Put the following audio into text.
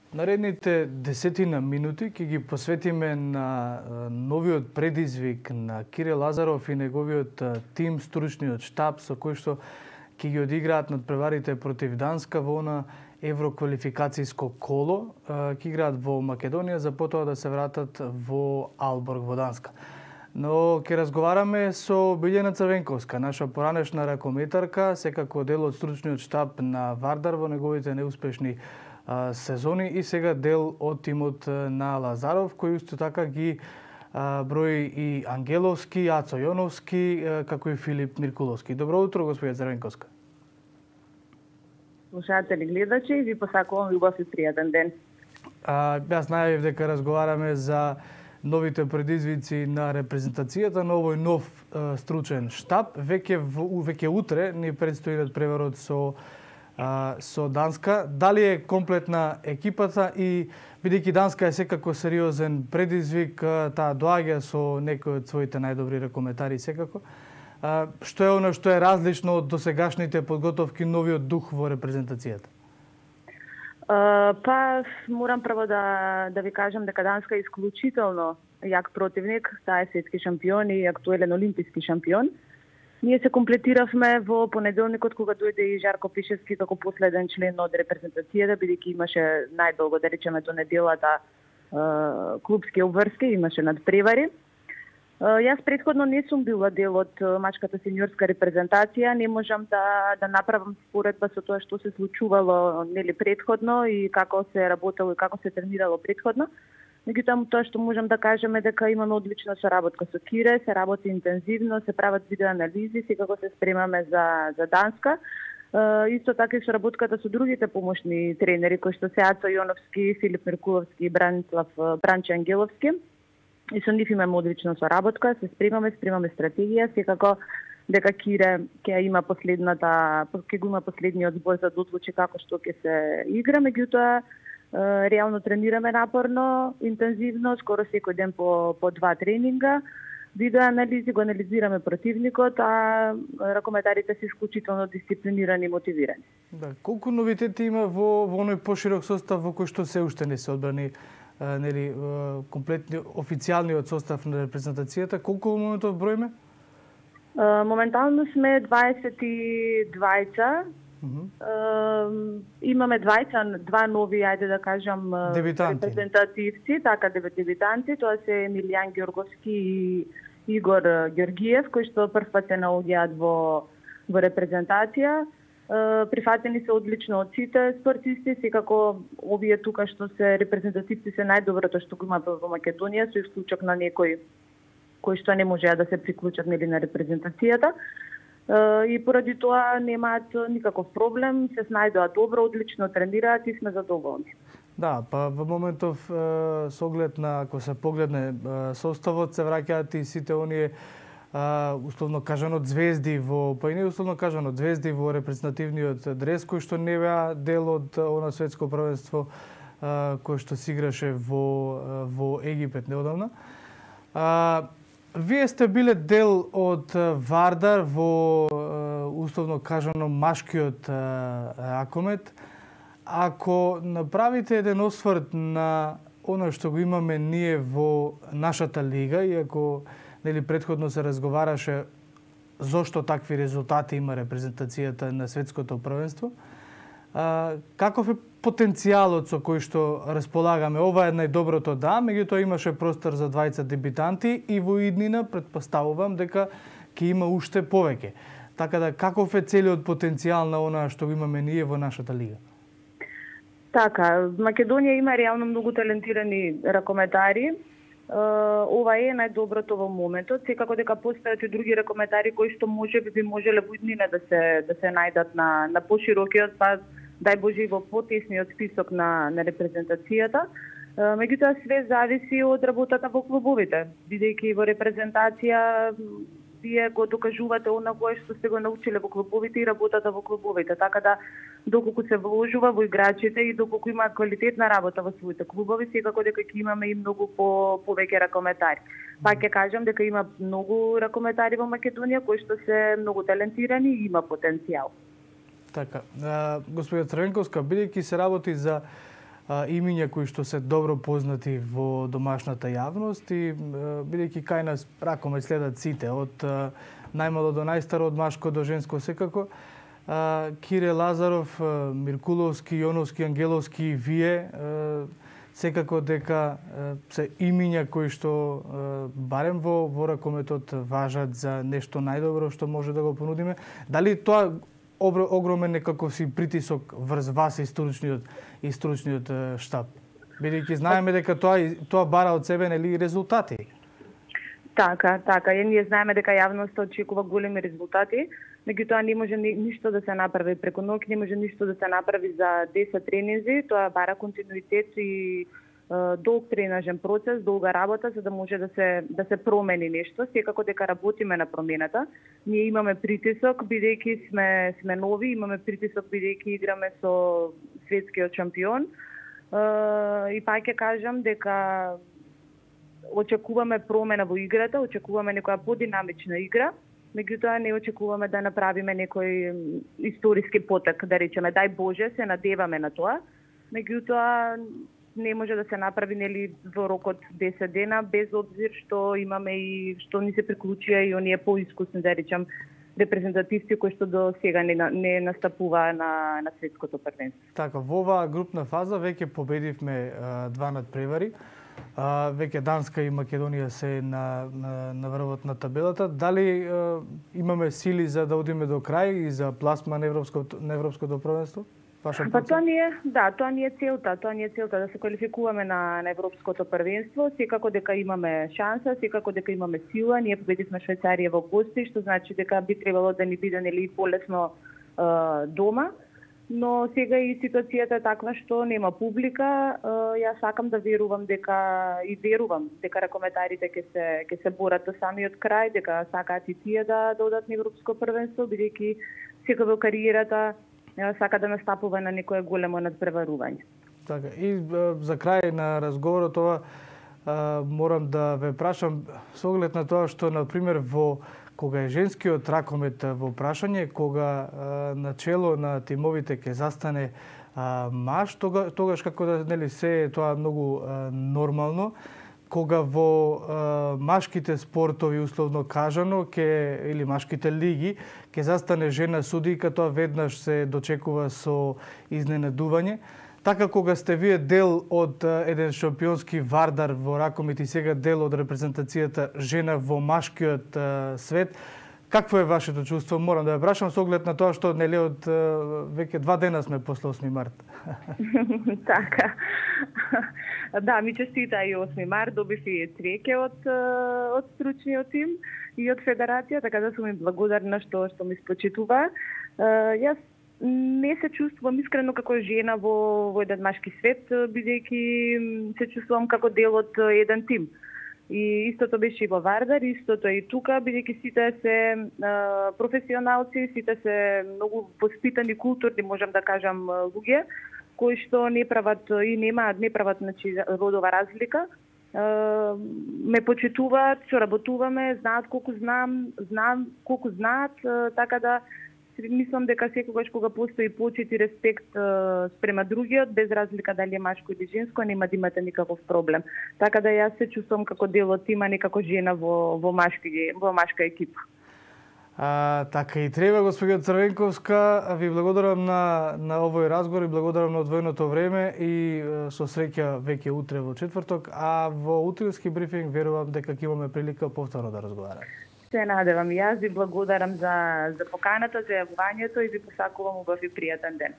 Наредните десетина минути ќе ги посветиме на новиот предизвик на Кире Лазаров и неговиот тим, стручниот штаб со кој што ќе ги одиграат надпреварите против Данска во она евроквалификацијско коло. Ќе играат во Македонија за потоа да се вратат во Алборг во Данска. Но ќе разговараме со Билјана Црвенковска, наша поранешна ракометарка, секако дел од стручниот штаб на Вардар во неговите неуспешни сезони и сега дел од тимот на Лазаров, кој исто така ги брои и Ангеловски, Ацо Јоновски, како и Филип Миркуловски. Добро утро, господја Црвенковска. Слушатели, гледачи, ви посакувам љубов и пријатен ден. Јас најавив дека разговараме за новите предизвици на репрезентацијата на овој нов стручен штаб. Веќе утре ни предстои надпреварот со Данска. Дали е комплетна екипата и бидејќи Данска е секако сериозен предизвик, таа доаѓа со некои од своите најдобри ракометари секако. Што е оно што е различно од досегашните подготовки, новиот дух во репрезентацијата? Морам прво да ви кажам дека Данска е исклучително јак противник. Таа е светски шампион и актуелен олимписки шампион. Ние се комплетиравме во понеделникот кога дојде и Жарко Пишевски како последен член од репрезентацијата, бидејќи имаше најдолго, да речеме, до неделата клубски обврски, имаше надпревари. Јас претходно не сум била дел од мачката сениорска репрезентација, не можам да направам споредба со тоа што се случувало претходно и како се работело и како се тренирало претходно. Меѓутоа, тоа што можам да кажем е дека имаме одлична соработка со Кире, се работи интензивно, се прават видеоанализи, секако се спремаме за Данска. Исто така и соработката со другите помошни тренери, кои што се Ацо Јоновски, Филип Миркуловски и Бранче Ангеловски. И со нив имаме одлична соработка, се спремаме стратегија, секако дека Кире ќе има ќе го има последниот збор за да одлучи како што ќе се игра, меѓутоа реално тренираме напорно, интензивно, скоро секој ден по два тренинга, видеоанализи, го анализираме противникот, а ракометарите се исклучително дисциплинирани и мотивирани. Да, колку новитети има во оној поширок состав во кој што се уште не се одбрани комплетни официјалниот состав на репрезентацијата? Колку во моментов броиме? Моментално сме 22. Имаме два нови, ајде да кажам, репрезентативци, така дебитанти, тоа се Емилијан Ѓорговски и Игор Ѓоргиев, кои што прв пат се наоѓаат во репрезентација. Прифатени се одлично од сите спортисти, секако овие тука што се репрезентативци се најдоброто што го има во Македонија, со исклучок на некои кои што не можеа да се приклучат на репрезентацијата. И поради тоа немаат никаков проблем, се снајдоа добро, одлично тренираат и сме задоволни. Да, па во моментов со оглед на, ако се погледне составот, се враќаат и сите оние условно кажано звезди па и не условно кажано звезди во репрезентативниот дрес, кои што не беа дел од она светско првенство кој што се играше во Египет неодамна. Вие сте биле дел од Вардар во условно кажано машкиот ракомет. Ако направите еден осврт на оно што го имаме ние во нашата лига и ако претходно се разговараше зошто такви резултати има репрезентацијата на светското првенство, каков е потенцијалот со кој што располагаме? Ова е најдоброто, да, меѓутоа имаше простор за двајца дебитанти и во иднина претпоставувам дека ќе има уште повеќе. Така да, каков е целиот потенцијал на она што го имаме ние во нашата лига? Така, Македонија има реално многу талентирани ракометари. Ова е најдоброто во моментот, секако дека постојат и други ракометари кои што би можеле во иднина да се најдат на поширокиот, па дај Боже и во потесниот список на репрезентацијата. Меѓутоа све зависи од работата во клубовите, бидејќи во репрезентација вие го докажувате она кое што сте го научиле во клубовите и работата во клубовите. Така да, доколку се вложува во играчите и доколку има квалитетна работа во своите клубови, секако дека ќе имаме и многу повеќе ракометари. Па ќе кажам дека има многу ракометари во Македонија кои што се многу талентирани и има потенцијал. Така, господја Црвенковска, бидејќи се работи за имиња кои што се добро познати во домашната јавност и бидејќи кај нас ракомет следат сите од најмало до најстаро, од машко до женско секако. Кире Лазаров, Миркуловски, Јоновски, Ангеловски и вие секако дека се имиња кои што барем во ракометот важат за нешто најдобро што може да го понудиме. Дали тоа огромен некаков си притисок врз вас и стручниот штаб? Бидејќи знаеме дека тоа бара од себе нели резултати. Така. Ние знаеме дека јавноста очекува големи резултати, меѓутоа не може ништо да се направи преку ноќ, не може ништо да се направи за 10 тренинзи, тоа бара континуитет и долг тренажен процес, долга работа за да може да се промени нешто. Секако дека работиме на промената. Ние имаме притисок бидејќи сме нови, имаме притисок бидејќи играме со светскиот шампион. И пак ќе кажам дека очекуваме промена во играта, очекуваме некоја подинамична игра, меѓутоа не очекуваме да направиме некој историски потек, да речеме, дај Боже, се надеваме на тоа, меѓутоа не може да се направи нели во рокот 10 дена, без обзир што имаме и што ни се приклучија и оние поискусни, да речем, репрезентативци кои што до сега не настапуваа на светското првенство. Така, во оваа групна фаза веќе победивме 2 надпревари. Веќе Данска и Македонија се на врвот на табелата. Дали имаме сили за да одиме до крај и за пласма на европското првенство? Тоа ни е целта. Тоа ни е целта да се квалификуваме на европското првенство. Секако дека имаме шанса, секако дека имаме сила. Ние победивме Швајцарија во гости, што значи дека би требало да ни биде нели полесно дома. Но сега и ситуацијата е таква што нема публика. Јас сакам да верувам дека ракометарите ќе се борат до самиот крај, дека сакаат и тие да одат на европско првенство, бидејќи секој во кариерата сака да настапува на некое големо надпреварување. Така, и за крај на разговорот морам да ве прашам со оглед на тоа што на пример кога е женскиот ракомет во прашање, кога на чело на тимовите ќе застане маж, тогаш како да нели се е тоа многу нормално. Кога во машките спортови условно кажано или машките лиги ќе застане жена судијка, тоа веднаш се дочекува со изненадување. Така кога сте вие дел од еден шампионски вардар во ракомет и сега дел од репрезентацијата жена во машкиот свет, какво е вашето чувство? Морам да ја прашам со оглед на тоа што нели од веќе 2 дена сме после 8 март. Така. Да, ми честита и 8 март, добив и цвеќе од стручниот тим и од федерација, така да сум им благодарна што ми спочитува. Јас не се чувствувам искрено како жена во еден машки свет, бидејќи се чувствувам како дел од еден тим. И истото беше и во Вардар, истото и тука, бидејќи сите се професионалци, сите се многу воспитани, културни, можам да кажам, луѓе, кои што не прават родова разлика. Ме почитуваат, соработуваме, знаат колку знам колку знаат, така да мислам дека секогаш кога постои почит и респект спрема другиот, без разлика дали е машко или женско, нема да имате никаков проблем. Така да јас се чувствувам како дел од тима, не како жена во машка екипа. Така и треба, господја Црвенковска. Ви благодарам на овој разговор и благодарам на одвоеното време и со среќа веќе утре во четврток, а во утрински брифинг верувам дека ќе имаме прилика повторно да разговараме. Се надевам. Јас ви благодарам за поканата, за јавувањето и ви посакувам убав и пријатен ден.